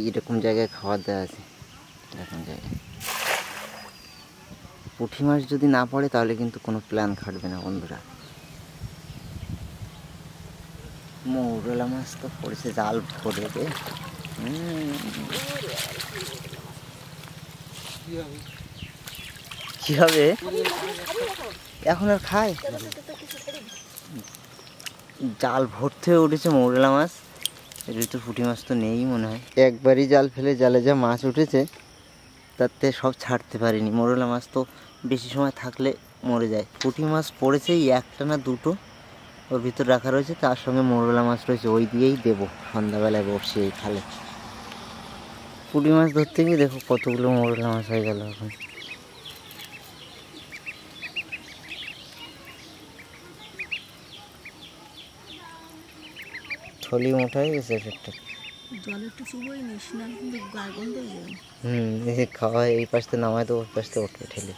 এইরকম জায়গায় খাবার দেওয়া আছে, এরকম জায়গায়। পুঁটি মাছ যদি না পড়ে তাহলে কিন্তু কোনো প্ল্যান খাটবে না বন্ধুরা। মৌরলা মাছ তো পড়েছে জাল ভরে রে। কি হবে এখন আর খায়? জাল ভর্তি হয়ে উঠেছে মৌরলা মাছ। এর ভিতর পুঁটি মাছ তো নেই মনে হয়। একবারই জাল ফেলে জালে যা মাছ উঠেছে তাতে সব ছাড়তে পারিনি। মৌরলা মাছ তো বেশি সময় থাকলে মরে যায়। পুঁটি মাছ পড়েছে একটা না দুটো, ওর ভিতর রাখা রয়েছে, তার সঙ্গে মৌরলা মাছ রয়েছে, ওই দিয়েই দেবো সন্ধ্যাবেলায় বসে এই খালে। পুঁটি মাছ ধরতে গিয়ে দেখো কতগুলো মৌরলা মাছ হয়ে গেল এখন। থলি মোটা হয়ে গেছে একটা। এই খাওয়া এই পাশ থেকে নামায় তো ওর পাশ থেকে ওঠে ঠেলে।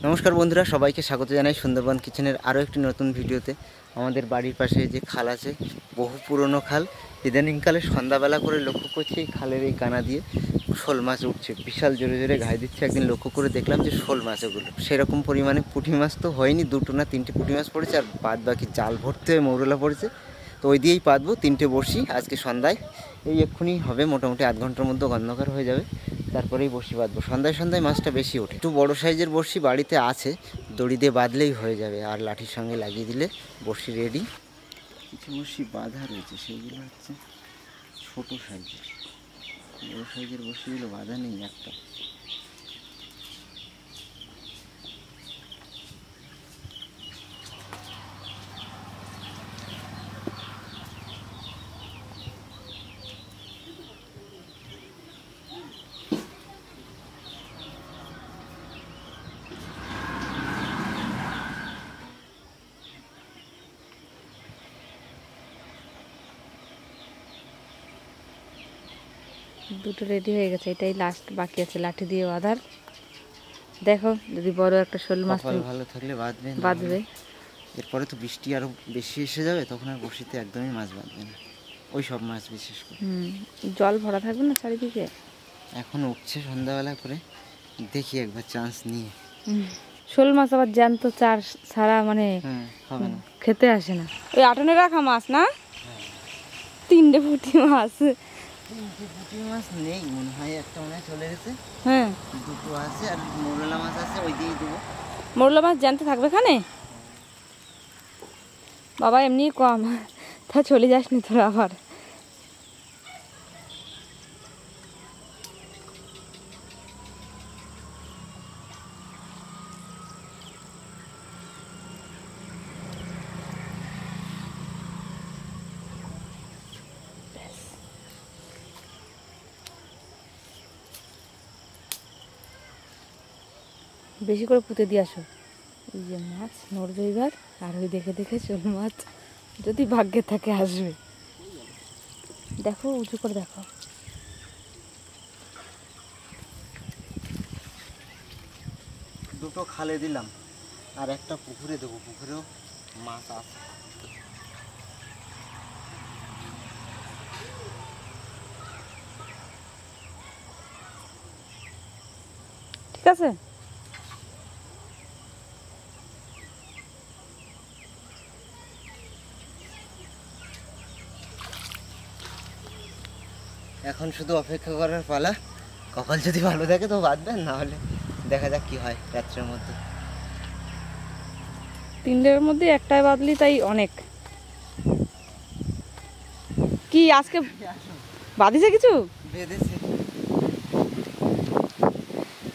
নমস্কার বন্ধুরা, সবাইকে স্বাগত জানাই সুন্দরবন কিচেনের আরও একটি নতুন ভিডিওতে। আমাদের বাড়ির পাশে যে খাল আছে, বহু পুরনো খাল। ইদানিংকালে সন্ধ্যাবেলা করে লক্ষ্য করছি এই খালের এই কানা দিয়ে শোল মাছ উঠছে, বিশাল জোরে জোরে ঘাই দিচ্ছে। একদিন লক্ষ্য করে দেখলাম যে শোল মাছ, ওগুলো সেরকম পরিমাণে পুঁটি মাছ তো হয়নি, দুটো না তিনটে পুঁটি মাছ পড়েছে, আর বাদ বাকি জাল ভর্তি হয়ে মৌরলা পড়েছে। তো ওই দিয়েই পাতবো তিনটে বড়শি আজকে সন্ধ্যায়। এই এক্ষুনি হবে, মোটামুটি আধ ঘন্টার মধ্যে অন্ধকার হয়ে যাবে, তারপরেই বড়শি বাঁধবো। সন্ধ্যায় সন্ধ্যায় মাছটা বেশি ওঠে। একটু বড়ো সাইজের বড়শি বাড়িতে আছে, দড়ি দিয়ে বাঁধলেই হয়ে যাবে, আর লাঠির সঙ্গে লাগিয়ে দিলে বড়শি রেডি। কিছু বড়শি বাঁধা রয়েছে, সেইগুলো হচ্ছে ছোটো সাইজের। বড়ো সাইজের বড়শিগুলো বাঁধা নেই একটা। দুটো রেডি হয়ে গেছে, এটাই লাস্ট বাকি আছে লাঠি দিয়ে বাঁধার। দেখো যদি বড় একটা শোল মাছ ভালো থাকলে বাঁধবে। এরপরে তো বৃষ্টি আরো বেশি এসে যাবে, তখন আর বড়শিতে একদমই মাছ বাঁধবে না, ওই সব মাছ বিশেষ করে। জল ভরা থাকবে না চারিদিকে। এখন উঠছে সন্ধ্যাবেলা করে, দেখি একবার চান্স নিয়ে। শোল মাছ আবার জ্যান্ত চার ছাড়া মানে হবে না, খেতে আসে না। ওই আটনে রাখা মাছ না, তিনটে পুঁটি মাছ। তিনটে পুঁটি মাছ নেই মনে হয়, একটা মনে হয় চলে গেছে। হ্যাঁ, দুটো আছে, আর মৌরলা মাছ আছে, ওই দিয়েই দেবো। মৌরলা মাছ জ্যান্ত থাকবে খানে বাবা, এমনি কম, তা চলে যাসনি তোরা আবার। বেশি করে পুঁতে দিয়ে আসো। ওই যে মাছ নড়বে এবার, আর ওই দেখে দেখে শোল মাছ যদি ভাগ্যে থাকে আসবে। দেখো উঁচু করে দেখো। দুটো খালে দিলাম, আর একটা পুকুরে দেবো, পুকুরেও মাছ আছে। ঠিক আছে, এখন শুধু অপেক্ষা করার পালা। কপাল যদি ভালো থাকে তো বাঁধবেন, না হলে দেখা যাক কি হয় রাত্রের মধ্যে। তিনটের মধ্যে একটাই বাদলি, তাই অনেক। কি আজকে বাঁধিছে কিছু? বেঁধেছে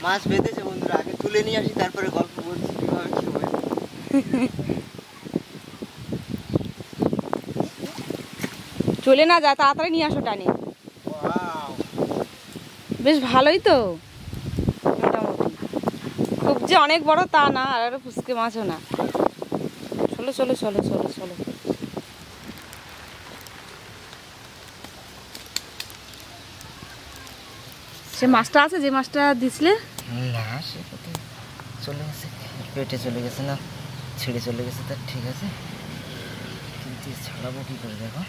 মাছ, বেঁধেছে বন্ধুরা। আগে তুলে নিয়ে আসি, তারপরে গল্প বলছি কিভাবে কি হয়। চলে না যা, তাড়াতাড়ি নিয়ে আসো টানি। বেশ ভালোই তো, মোটামুটি খুব যে অনেক বড় তা না, আর ফুসকে মাছও না। চলো চলো চলো চলো চলো। সে মাছটা আছে যে মাছটা দিছিলে? না, সে কোথায় চলে গেছে, পেটে চলে গেছে, না ছেড়ে চলে গেছে, তার ঠিক আছে, কিন্তু ছাড়াবো কী করে দেখো।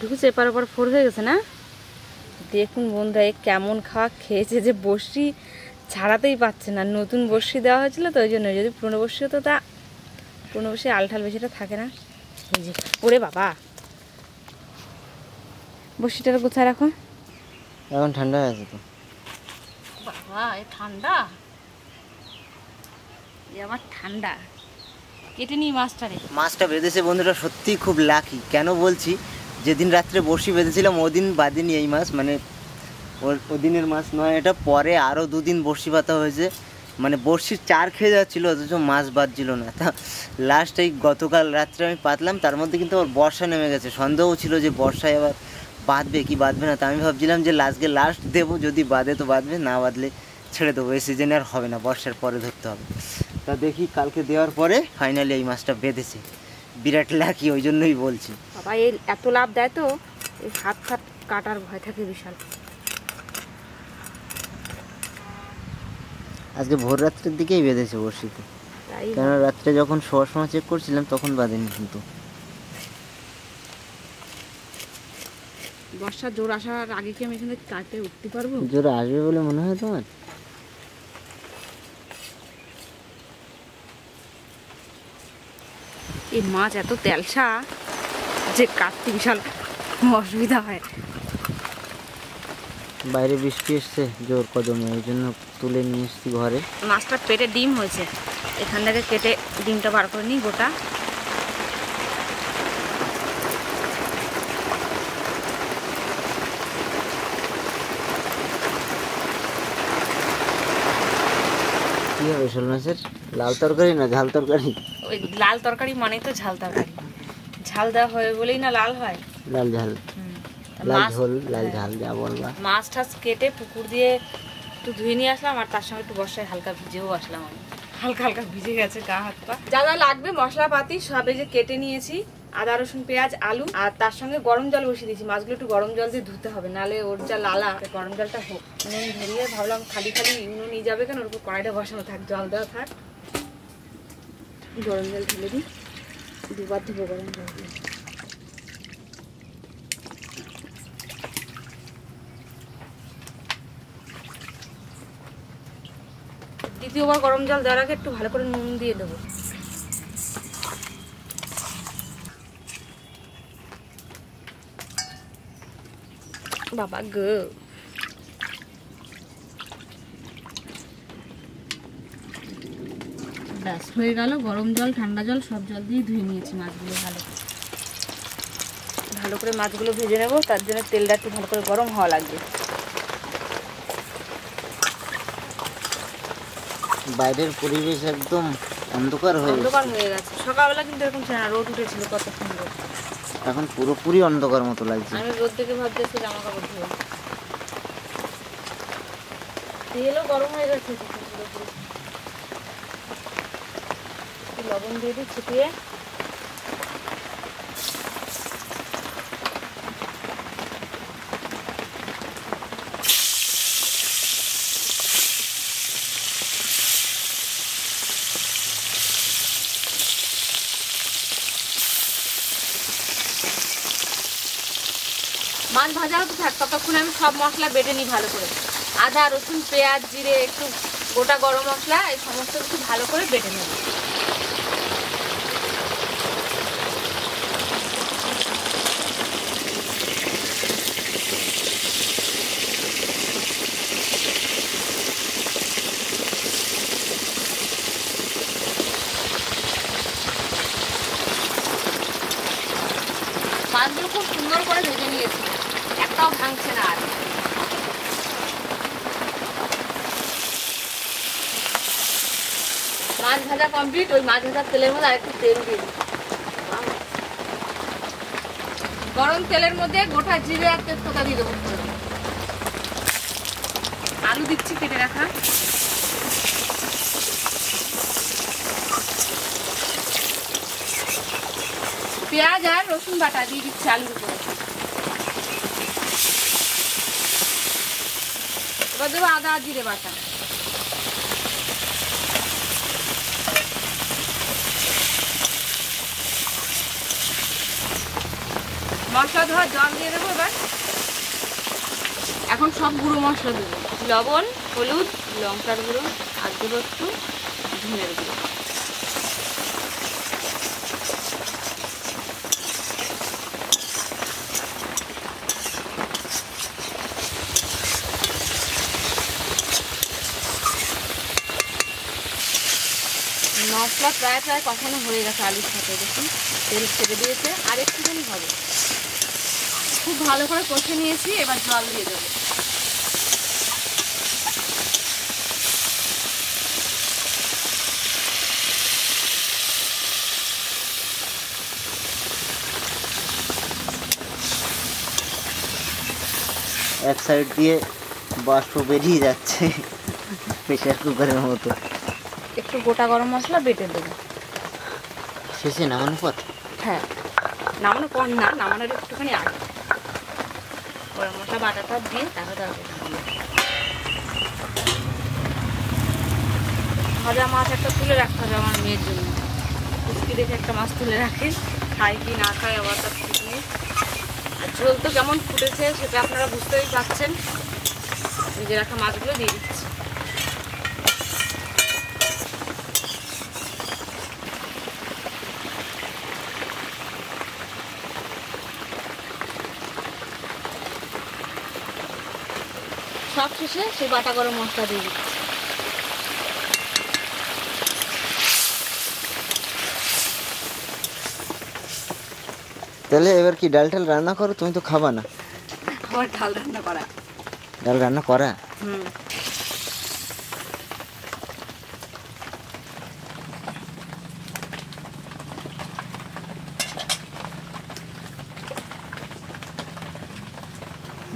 ঢুকেছে এপার ওপার ফোর হয়ে গেছে না? দেখুন বন্ধুরা, এ কেমন খাওয়া খেয়েছে যে বড়শি ছাড়াতেই পাচ্ছে না। নতুন বড়শি দেওয়া হয়েছিল তো ওই জন্য, যদি পুরনো বড়শি হতো তা পুরনো বড়শি আলঠাল বেশিটা থাকে না। এই যে ওরে বাবা, বড়শিটার কোথায় রাখো? এখন ঠান্ডা হয়ে আছে তো। বাবা এ ঠান্ডা, এ আমার ঠান্ডা। কেটে নিই মাছটারে। মাছটা বেঁধেছে বন্ধুরা, সত্যিই খুব লাকি। কেন বলছি, যেদিন রাত্রে বড়শি বেঁধেছিলাম ওদিন বাঁধিনি এই মাছ, মানে ওদিনের মাছ নয় এটা, পরে আরও 2 দিন বড়শি পাতা হয়েছে, মানে বড়শির চার খেয়ে যাচ্ছিলো অথচ মাছ বাঁধছিল না। তা লাস্ট এই গতকাল রাত্রে আমি পাতলাম, তার মধ্যে কিন্তু আবার বর্ষা নেমে গেছে। সন্দেহ ছিল যে বর্ষায় আবার বাঁধবে কি বাঁধবে না, তা আমি ভাবছিলাম যে লাস্ট দেবো, যদি বাঁধে তো বাঁধবে, না বাঁধলে ছেড়ে দেবো, এই সিজনে আর হবে না, বর্ষার পরে ধরতে হবে। তা দেখি কালকে দেওয়ার পরে ফাইনালি এই মাছটা বেঁধেছে, বিরাট লাকি, ওই জন্যই বলছি। বাবা এই এত লাভ দেয় তো, এই হাত কাটার ভয় থাকে বিশাল। আজকে ভোর রাত্রের দিকেই বেঁধেছে বড়শিতে, তাই কেন রাত্রে যখন শোয়ার সময় চেক করছিলাম তখন বাঁধেনি। কিন্তু বর্ষা জোর আসার আগে কি আমি এখানে কাটে উঠতে পারবো? জোরে আসবে বলে মনে হয় তোমার? এই মাছ এত তেলসা যে কাটতে বিশাল অসুবিধা হয়। বাইরে বৃষ্টি এসছে জোর কদমে, ওই জন্য তুলে নিয়ে এসছি ঘরে। মাছটার পেটে ডিম হয়েছে, এখান থেকে কেটে ডিমটা বার করে নিই গোটা। কি হবে শোল মাছের? লাল তরকারি না ঝাল তরকারি? ওই লাল তরকারি মানেই তো ঝাল তরকারি, ঝাল দেওয়া হয় বলেই না লাল হয়। লাল ঝাল, লাল ঝোল, লাল ঝাল, যা বলবা। মাছ টাছ কেটে পুকুর দিয়ে একটু ধুয়ে নিয়ে আসলাম, আর তার সঙ্গে একটু বর্ষায় হালকা ভিজেও আসলাম। আমি হালকা হালকা ভিজে গেছে গা হাত পা। যা যা লাগবে মশলাপাতি সব এই যে কেটে নিয়েছি, আদা রসুন পেঁয়াজ আলু, আর তার সঙ্গে গরম জল বসিয়ে দিয়েছি। মাছগুলো একটু গরম জল দিয়ে ধুতে হবে, নাহলে ওর যা লালা, গরম জলটা হোক। নুন ধরিয়ে ভাবলাম খালি খালি নুন নিয়ে যাবে কেন, ওর উপর কড়াইটা বসানো থাক, জল দেওয়া থাক। গরম জল ঢেলে দিই, দুবার ধুবো গরম জল দিয়ে। দ্বিতীয়বার গরম জল দেওয়ার আগে একটু ভালো করে নুন দিয়ে দেবো। বাবা গো, ব্যাস হয়ে গেল। গরম জল ঠান্ডা জল সব জল দিয়ে ধুয়ে নিয়েছি মাছগুলো। ভালো করে মাছগুলো ভেজে নেবো, তার জন্য তেলটা একটু ভালো করে গরম হওয়া লাগবে। বাইরের পরিবেশ একদম অন্ধকার হয়ে গেছে। সকালবেলা কিন্তু এরকম ছিল না, রোদ উঠেছিল কত সুন্দর। এখন পুরোপুরি অন্ধকার মতো লাগছে। আমি রোদ দেখে ভাবতেছি জামা কাপড় ধুবো। তেলও গরম হয়ে গেছে পুরোপুরি। লবণ দিয়ে দিই ছিটিয়ে। মাছ ভাজা হতে থাক, ততক্ষণ আমি সব মশলা বেটে নিই ভালো করে। আদা রসুন পেঁয়াজ জিরে একটু গোটা গরম মশলা, এই সমস্ত কিছু ভালো করে বেটে নেব। মাছগুলো খুব সুন্দর করে ভেজে নিয়েছি, একটাও ভাঙছে না। আর মাছ ভাজা কমপ্লিট। ওই মাছ ভাজার তেলের মধ্যে আরেকটু তেল দিয়ে দিই। গরম তেলের মধ্যে গোটা জিরে আর তেজপাতা দিয়ে দেবো। আলু দিচ্ছি কেটে রাখা। পেঁয়াজ আর রসুন বাটা দিয়ে দিচ্ছি আলুর উপরে। এবার দেবো আদা আর জিরে বাটা। মশলা ধোয়া জল দিয়ে দেবো এবার। এখন সব গুঁড়ো মশলা দেবো, লবণ, হলুদ, লঙ্কার গুঁড়ো, আর দেবো একটু ধনের গুঁড়ো। মশলা প্রায় কষানো হয়ে গেছে আলুর সাথে, দেখুন তেল ছেড়ে দিয়েছে, আর একটুখানি হবে। খুব ভালো করে কষে নিয়েছি, এবার জল দিয়ে দেবো। এক সাইড দিয়ে বাষ্প বেরিয়ে যাচ্ছে প্রেশার কুকারের মতো। একটু গোটা গরম মশলা বেটে দেবো শেষে নামানোর পর। হ্যাঁ, নামানোর পর না, নামানোর একটুখানি আগে গরম মশলা বাটাটা দিয়ে তারপরে ভাজা মাছ একটা তুলে রাখতে হবে আমার মেয়ের জন্য। কুচকি দেখে একটা মাছ তুলে রাখেন, খাই কি না খায় আবার তার ঠিক নেই। আর ঝোল তো কেমন ফুটেছে সেটা আপনারা বুঝতেই পারছেন। নিজে রাখা মাছগুলো দিয়ে দিচ্ছি। সব শেষে সেই বাটা গরম মশলা দিয়ে দিচ্ছি। তাহলে এবার কি ডাল টাল রান্না করো? তুমি তো খাবা না। আবার ডাল রান্না করা? ডাল রান্না করা?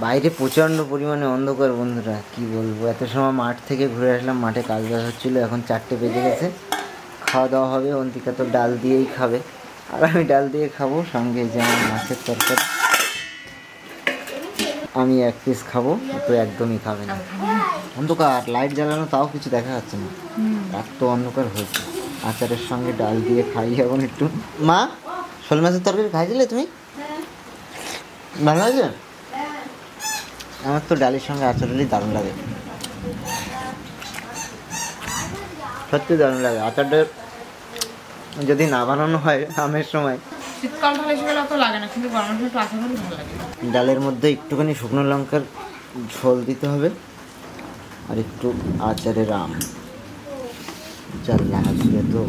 বাইরে প্রচণ্ড পরিমাণে অন্ধকার বন্ধুরা, কি বলবো। এত সময় মাঠ থেকে ঘুরে আসলাম, মাঠে কাজ বাজ হচ্ছিলো। এখন 4টে বেজে গেছে, খাওয়া দাওয়া হবে। অন্তিকা তো ডাল দিয়েই খাবে, আর আমি ডাল দিয়ে খাবো। সঙ্গে যেমন মাছের তরকারি, আমি 1 পিস খাবো, তো একদমই খাবে না। অন্ধকার, লাইট জ্বালানো, তাও কিছু দেখা যাচ্ছে না, এত অন্ধকার হয়েছে। আচারের সঙ্গে ডাল দিয়ে খাই এখন একটু। মা, শোল মাছের তরকারি খাইছিলে তুমি? ভালো আছে? আমার তো ডালের সঙ্গে আচার হলেই দারুণ লাগে, সত্যি দারুণ লাগে। আচারটা যদি না বানানো হয় আমের সময়, শীতকাল ভালো সেগুলো অত লাগে না, কিন্তু গরমের সময় একটু আচার হলে ভালো লাগে। ডালের মধ্যে একটুখানি শুকনো লঙ্কার ঝোল দিতে হবে, আর একটু আচারের আম, যা লাগবে তো।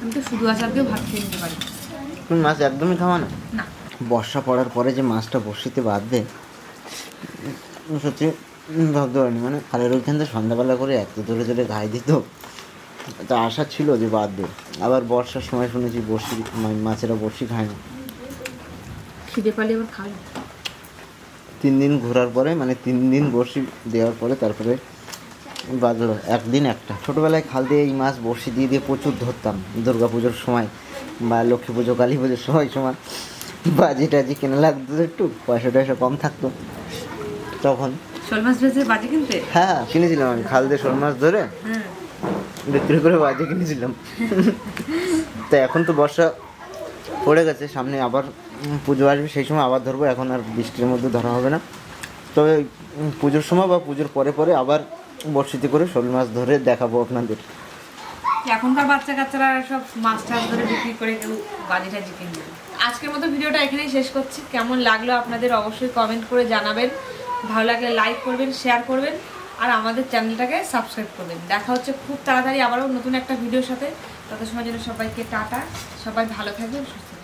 আমি তো শুধু আচার দিয়ে ভাত খেয়ে নিতে পারি। তুমি মাছ একদমই খাওয়া না? না। বর্ষা পড়ার পরে যে মাছটা বড়শিতে বাঁধবে, সত্যি ভাবতে পারিনি। মানে খালের ওইখান থেকে সন্ধ্যাবেলা করে এত ধরে ধরে ঘাই দিত, তো আশা ছিল যে বাঁধবে। আবার বর্ষার সময় শুনেছি বড়শি, মাছেরা বড়শি খায় না। খিদে পালে এবার খাই। 3 দিন ঘোরার পরে, মানে 3 দিন বড়শি দেওয়ার পরে তারপরে বাঁধলো। একদিন একটা। ছোটোবেলায় খাল দিয়ে এই মাছ বড়শি দিয়ে দিয়ে প্রচুর ধরতাম, দুর্গা পুজোর সময় বা লক্ষ্মী পুজো, কালী পুজোর সময় বাজি টাজি কেনা লাগতো, একটু পয়সা টয়সা কম থাকতো তখন। শোল মাছ ভেজে বাজি কিনতে? হ্যাঁ, কিনেছিলাম আমি। খাল দিয়ে শোল মাছ ধরে বিক্রি করে বাজি কিনেছিলাম। তো এখন তো বর্ষা পড়ে গেছে, সামনে আবার পুজো আসবে, সেই সময় আবার ধরবো। এখন আর বৃষ্টির মধ্যে ধরা হবে না, তবে পুজোর সময় বা পুজোর পরে পরে আবার বড়শিতে করে শোল মাছ ধরে দেখাবো আপনাদের। এখনকার বাচ্চা কাচ্চারা সব মাছ টাছ ধরে বিক্রি করে কেউ বাজি টাজি কিনবে। আজকের মতো ভিডিওটা এখানেই শেষ করছি। কেমন লাগলো আপনাদের অবশ্যই কমেন্ট করে জানাবেন। ভালো লাগলে লাইক করবেন, শেয়ার করবেন, আর আমাদের চ্যানেলটাকে সাবস্ক্রাইব করবেন। দেখা হচ্ছে খুব তাড়াতাড়ি আবারও নতুন একটা ভিডিওর সাথে। তত সময় জন্য সবাইকে টাটা। সবাই ভালো থাকবেন, সুস্থ থাকবেন।